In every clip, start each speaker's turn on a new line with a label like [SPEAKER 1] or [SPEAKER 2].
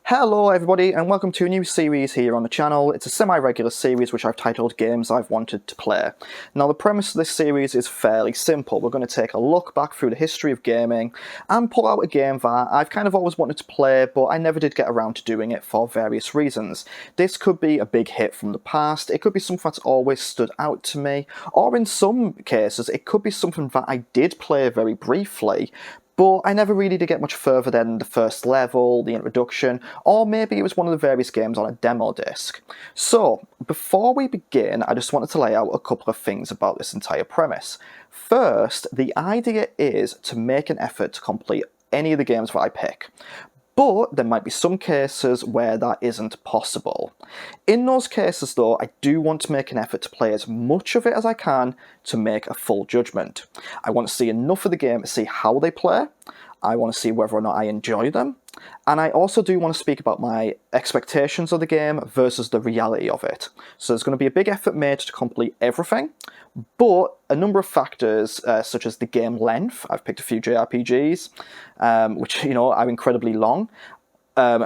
[SPEAKER 1] Hello everybody and welcome to a new series here on the channel. It's a semi-regular series which I've titled Games I've Wanted to Play. Now the premise of this series is fairly simple. We're going to take a look back through the history of gaming and pull out a game that I've kind of always wanted to play but I never did get around to doing it for various reasons. This could be a big hit from the past, it could be something that's always stood out to me, or in some cases it could be something that I did play very briefly but I never really did get much further than the first level, the introduction, or maybe it was one of the various games on a demo disc. So, before we begin, I just wanted to lay out a couple of things about this entire premise. First, the idea is to make an effort to complete any of the games that I pick. But there might be some cases where that isn't possible. In those cases though, I do want to make an effort to play as much of it as I can to make a full judgment. I want to see enough of the game to see how they play, I want to see whether or not I enjoy them, and I also do want to speak about my expectations of the game versus the reality of it. So there's going to be a big effort made to complete everything, but a number of factors, such as the game length, I've picked a few JRPGs, which, are incredibly long,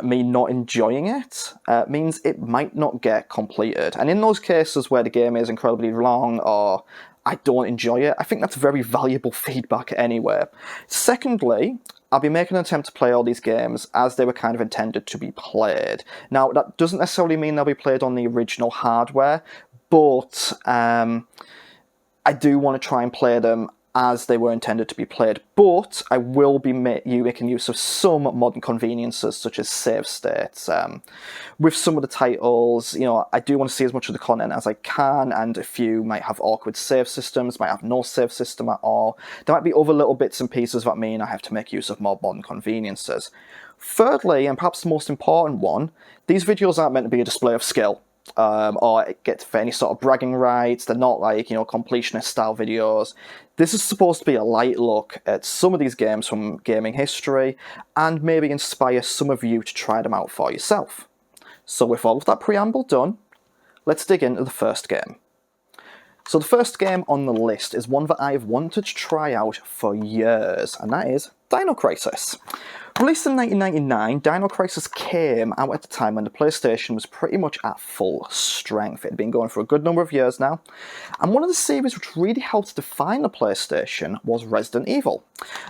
[SPEAKER 1] me not enjoying it, means it might not get completed. And in those cases where the game is incredibly long or I don't enjoy it, I think that's very valuable feedback anyway. Secondly, I'll be making an attempt to play all these games as they were kind of intended to be played. Now, that doesn't necessarily mean they'll be played on the original hardware, but I do want to try and play them as they were intended to be played, but I will be making use of some modern conveniences such as save states. With some of the titles, I do want to see as much of the content as I can, and a few might have awkward save systems, might have no save system at all. There might be other little bits and pieces that mean I have to make use of more modern conveniences. Thirdly, and perhaps the most important one, these videos aren't meant to be a display of skill. Or get for any sort of bragging rights. They're not like, completionist style videos. This is supposed to be a light look at some of these games from gaming history and maybe inspire some of you to try them out for yourself. So with all of that preamble done, let's dig into the first game. So the first game on the list is one that I've wanted to try out for years, and that is Dino Crisis. Released in 1999, Dino Crisis came out at the time when the PlayStation was pretty much at full strength. It had been going for a good number of years now, and one of the series which really helped define the PlayStation was Resident Evil.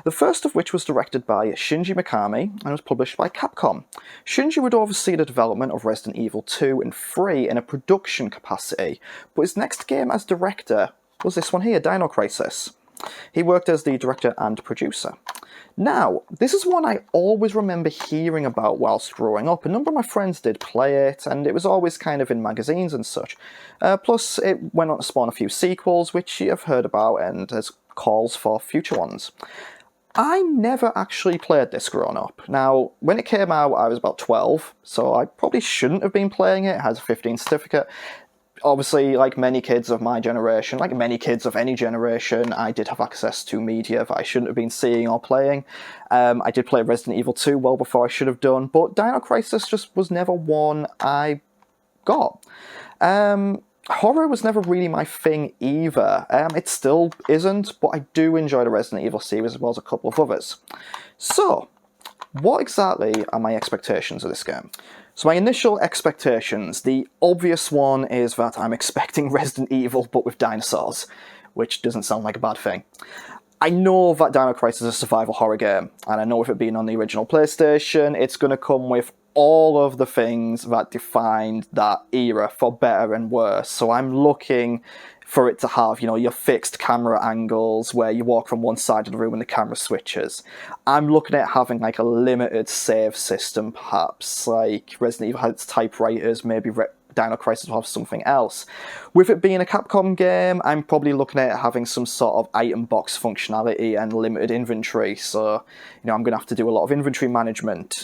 [SPEAKER 1] The first of which was directed by Shinji Mikami and was published by Capcom. Shinji would oversee the development of Resident Evil 2 and 3 in a production capacity, but his next game as director was this one here, Dino Crisis. He worked as the director and producer. Now, this is one I always remember hearing about whilst growing up. A number of my friends did play it, and it was always kind of in magazines and such. Plus, it went on to spawn a few sequels, which you have heard about, and there's calls for future ones. I never actually played this growing up. Now, when it came out, I was about 12, so I probably shouldn't have been playing it. It has a 15 certificate. Obviously, like many kids of my generation, like many kids of any generation, I did have access to media that I shouldn't have been seeing or playing. I did play Resident Evil 2 well before I should have done, but Dino Crisis just was never one I got. Horror was never really my thing either. It still isn't, but I do enjoy the Resident Evil series as well as a couple of others. So, what exactly are my expectations of this game? So my initial expectations, the obvious one is that I'm expecting Resident Evil but with dinosaurs, which doesn't sound like a bad thing. I know that Dino Crisis is a survival horror game, and I know with it being on the original PlayStation, it's going to come with all of the things that defined that era, for better and worse. So I'm looking for it to have, your fixed camera angles where you walk from one side of the room and the camera switches. I'm looking at having like a limited save system, perhaps, like Resident Evil had its typewriters, maybe Dino Crisis will have something else. With it being a Capcom game, I'm probably looking at having some sort of item box functionality and limited inventory, so, I'm going to have to do a lot of inventory management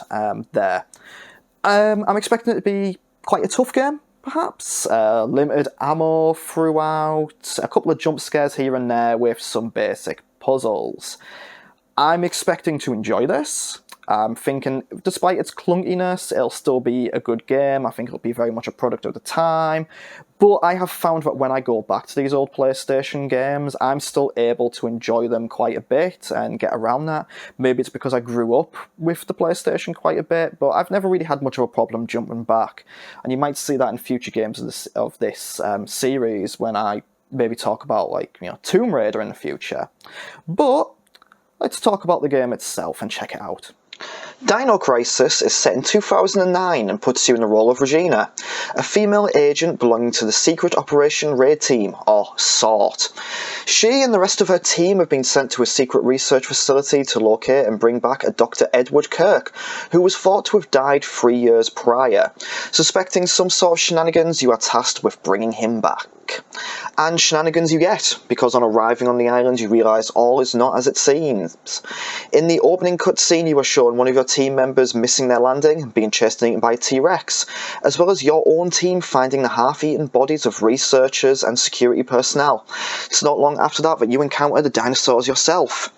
[SPEAKER 1] there. I'm expecting it to be quite a tough game, perhaps. Limited ammo throughout, a couple of jump scares here and there with some basic puzzles. I'm expecting to enjoy this. I'm thinking, despite its clunkiness, it'll still be a good game. I think it'll be very much a product of the time. But I have found that when I go back to these old PlayStation games, I'm still able to enjoy them quite a bit and get around that. Maybe it's because I grew up with the PlayStation quite a bit, but I've never really had much of a problem jumping back. And you might see that in future games of this series when I maybe talk about, like, Tomb Raider in the future. But let's talk about the game itself and check it out. Dino Crisis is set in 2009 and puts you in the role of Regina, a female agent belonging to the Secret Operation Raid Team, or SORT. She and the rest of her team have been sent to a secret research facility to locate and bring back a Dr. Edward Kirk, who was thought to have died 3 years prior. Suspecting some sort of shenanigans, you are tasked with bringing him back. And shenanigans you get, because on arriving on the island you realise all is not as it seems. In the opening cutscene you are shown one of your team members missing their landing and being chased and eaten by a T-Rex, as well as your own team finding the half-eaten bodies of researchers and security personnel. It's not long after that you encounter the dinosaurs yourself.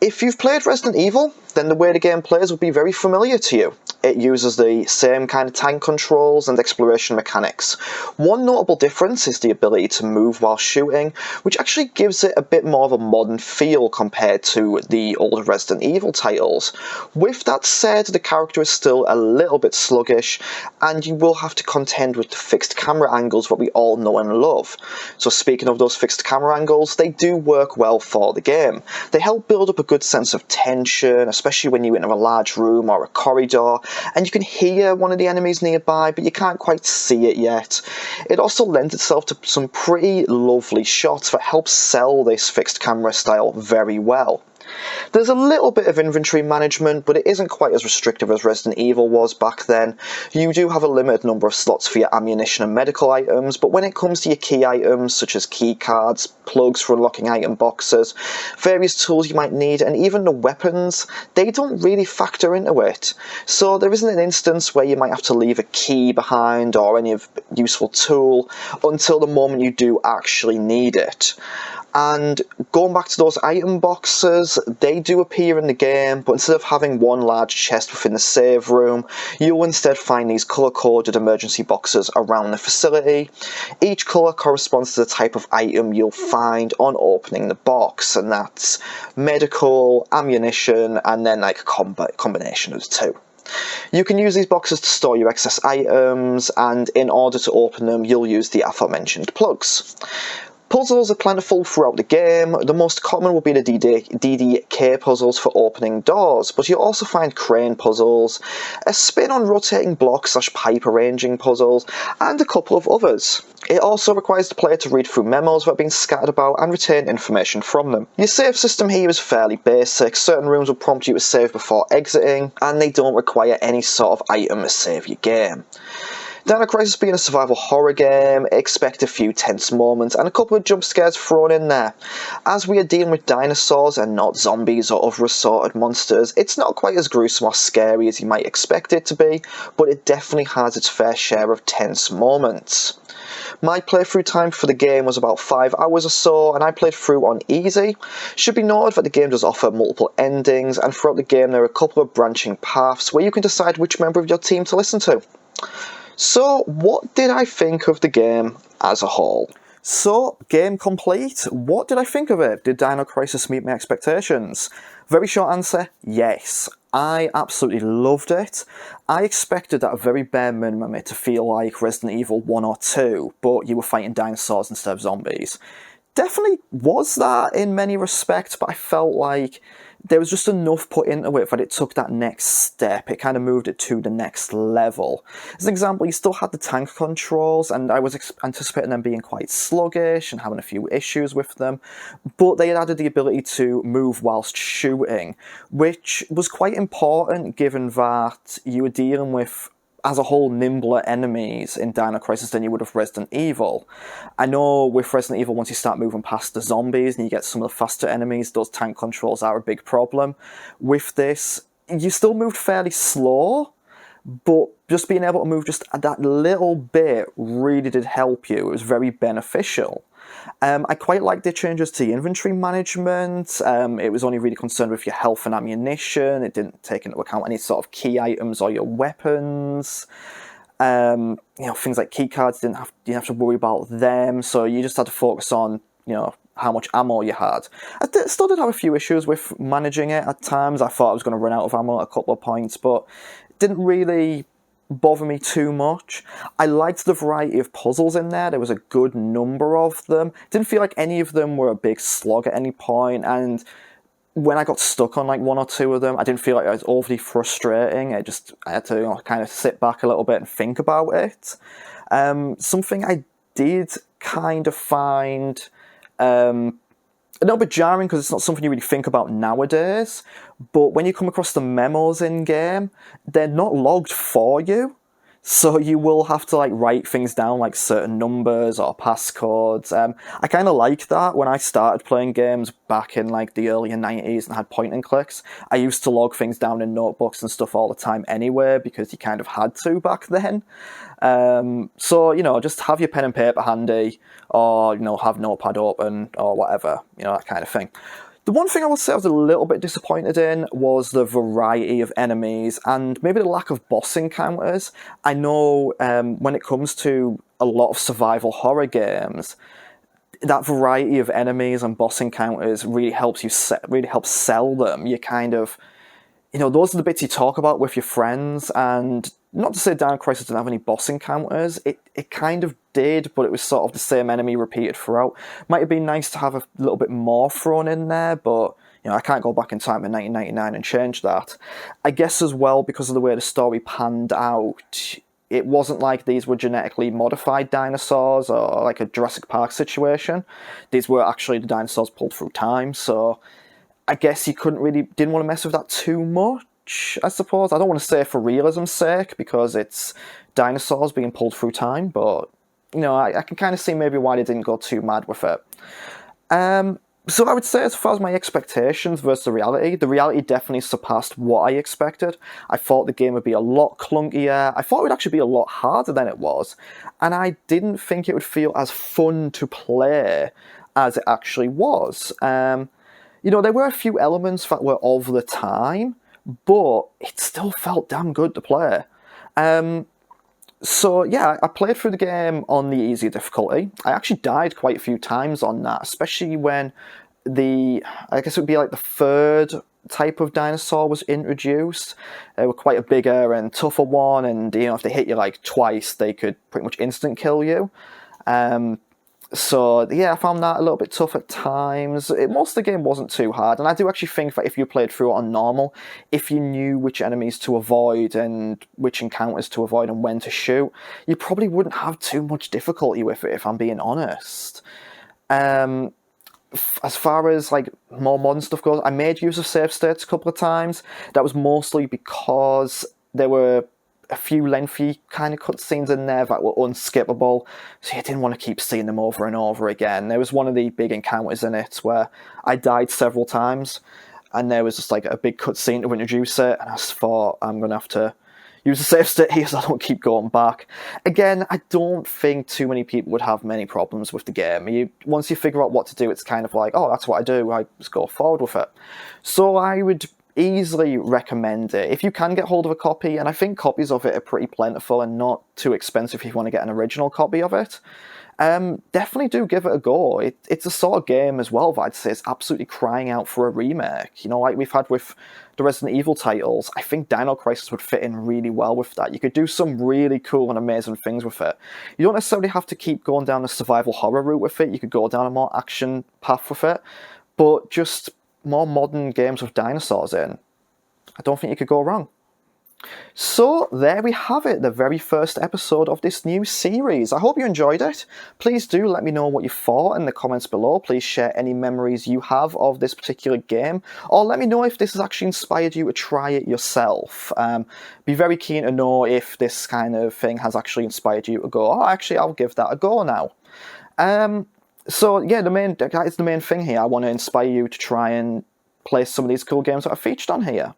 [SPEAKER 1] If you've played Resident Evil, then the way the game plays will be very familiar to you. It uses the same kind of tank controls and exploration mechanics. One notable difference is the ability to move while shooting, which actually gives it a bit more of a modern feel compared to the older Resident Evil titles. With that said, the character is still a little bit sluggish, and you will have to contend with the fixed camera angles that we all know and love. So speaking of those fixed camera angles, they do work well for the game. They help build up a good sense of tension, especially when you enter a large room or a corridor, and you can hear one of the enemies nearby, but you can't quite see it yet. It also lends itself to some pretty lovely shots that help sell this fixed camera style very well. There's a little bit of inventory management, but it isn't quite as restrictive as Resident Evil was back then. You do have a limited number of slots for your ammunition and medical items, but when it comes to your key items, such as key cards, plugs for unlocking item boxes, various tools you might need, and even the weapons, they don't really factor into it. So there isn't an instance where you might have to leave a key behind or any useful tool until the moment you do actually need it. And going back to those item boxes, they do appear in the game, but instead of having one large chest within the save room, you'll instead find these colour-coded emergency boxes around the facility. Each colour corresponds to the type of item you'll find on opening the box, and that's medical, ammunition, and then like a combination of the two. You can use these boxes to store your excess items, and in order to open them, you'll use the aforementioned plugs. Puzzles are plentiful throughout the game. The most common will be the DDK puzzles for opening doors, but you'll also find crane puzzles, a spin on rotating blocks / pipe arranging puzzles, and a couple of others. It also requires the player to read through memos that have been scattered about and retain information from them. Your save system here is fairly basic. Certain rooms will prompt you to save before exiting, and they don't require any sort of item to save your game. Dino Crisis being a survival horror game, expect a few tense moments and a couple of jump scares thrown in there. As we are dealing with dinosaurs and not zombies or other assorted monsters, it's not quite as gruesome or scary as you might expect it to be, but it definitely has its fair share of tense moments. My playthrough time for the game was about 5 hours or so, and I played through on easy. Should be noted that the game does offer multiple endings, and throughout the game there are a couple of branching paths where you can decide which member of your team to listen to. So, what did I think of the game as a whole? So, game complete. What did I think of it? Did Dino Crisis meet my expectations? Very short answer, yes. I absolutely loved it. I expected at a very bare minimum it to feel like Resident Evil 1 or 2, but you were fighting dinosaurs instead of zombies. Definitely was that in many respects, but I felt like there was just enough put into it that it took that next step. It kind of moved it to the next level. As an example, you still had the tank controls, and I was anticipating them being quite sluggish and having a few issues with them, but they had added the ability to move whilst shooting, which was quite important given that you were dealing with, as a whole, nimbler enemies in Dino Crisis than you would have Resident Evil. I know with Resident Evil, once you start moving past the zombies and you get some of the faster enemies, those tank controls are a big problem. With this, you still moved fairly slow, but just being able to move just that little bit really did help you. It was very beneficial. I quite liked the changes to the inventory management. It was only really concerned with your health and ammunition. It didn't take into account any sort of key items or your weapons. You know, things like keycards, you didn't have to worry about them, so you just had to focus on, you know, how much ammo you had. I still did have a few issues with managing it at times. I thought I was going to run out of ammo at a couple of points, but it didn't really bother me too much. I liked the variety of puzzles in there. There was a good number of them. Didn't feel like any of them were a big slog at any point, and when I got stuck on like one or two of them, I didn't feel like it was overly frustrating. I had to, you know, kind of sit back a little bit and think about it. Something I did kind of find a little bit jarring, because it's not something you really think about nowadays, but when you come across the memos in-game, they're not logged for you. So you will have to like write things down, like certain numbers or passcodes. I kind of like that. When I started playing games back in like the early 90s and had point and clicks, I used to log things down in notebooks and stuff all the time anyway, because you kind of had to back then. So, you know, just have your pen and paper handy, or, you know, have Notepad open or whatever, you know, that kind of thing. The one thing I would say I was a little bit disappointed in was the variety of enemies and maybe the lack of boss encounters. I know when it comes to a lot of survival horror games, that variety of enemies and boss encounters really helps sell them. You kind of, you know, those are the bits you talk about with your friends, and not to say Dino Crisis didn't have any boss encounters, it kind of did, but it was sort of the same enemy repeated throughout. Might have been nice to have a little bit more thrown in there, but, you know, I can't go back in time in 1999 and change that. I guess as well, because of the way the story panned out, it wasn't like these were genetically modified dinosaurs or like a Jurassic Park situation. These were actually the dinosaurs pulled through time, so I guess you didn't want to mess with that too much, I suppose. I don't want to say for realism's sake, because it's dinosaurs being pulled through time, but, you know, I can kind of see maybe why they didn't go too mad with it. So I would say, as far as my expectations versus the reality definitely surpassed what I expected. I thought the game would be a lot clunkier. I thought it would actually be a lot harder than it was, and I didn't think it would feel as fun to play as it actually was. You know, there were a few elements that were of the time, but it still felt damn good to play. So yeah, I played through the game on the easier difficulty. I actually died quite a few times on that, especially when I guess it would be like the third type of dinosaur was introduced. They were quite a bigger and tougher one, and, you know, if they hit you like twice, they could pretty much instant kill you. So yeah, I found that a little bit tough at times. Most of the game wasn't too hard, and I do actually think that if you played through it on normal, if you knew which enemies to avoid and which encounters to avoid and when to shoot, you probably wouldn't have too much difficulty with it, if I'm being honest. As far as like more modern stuff goes, I made use of save states a couple of times. That was mostly because there were a few lengthy kind of cutscenes in there that were unskippable, so you didn't want to keep seeing them over and over again. There was one of the big encounters in it where I died several times, and there was just like a big cutscene to introduce it, and I just thought, I'm going to have to use a save state here so I don't keep going back. Again, I don't think too many people would have many problems with the game. Once you figure out what to do, it's kind of like, oh, that's what I do, I just go forward with it. So I would easily recommend it if you can get hold of a copy, and I think copies of it are pretty plentiful and not too expensive if you want to get an original copy of it. Definitely do give it a go. It's a sort of game as well that I'd say is absolutely crying out for a remake. You know, like we've had with the Resident Evil titles, I think Dino Crisis would fit in really well with that. You could do some really cool and amazing things with it. You don't necessarily have to keep going down the survival horror route with it. You could go down a more action path with it, but just more modern games with dinosaurs in, I don't think you could go wrong. So there we have it, the very first episode of this new series. I hope you enjoyed it. Please do let me know what you thought in the comments below. Please share any memories you have of this particular game, or let me know if this has actually inspired you to try it yourself. Be very keen to know if this kind of thing has actually inspired you to go, oh, actually, I'll give that a go now. So yeah, that is the main thing here. I want to inspire you to try and play some of these cool games that are featured on here.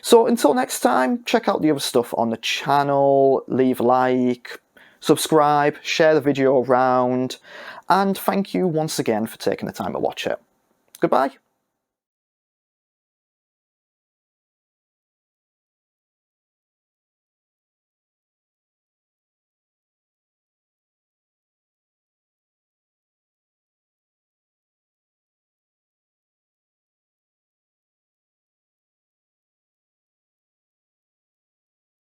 [SPEAKER 1] So until next time, check out the other stuff on the channel, leave a like, subscribe, share the video around, and thank you once again for taking the time to watch it. Goodbye.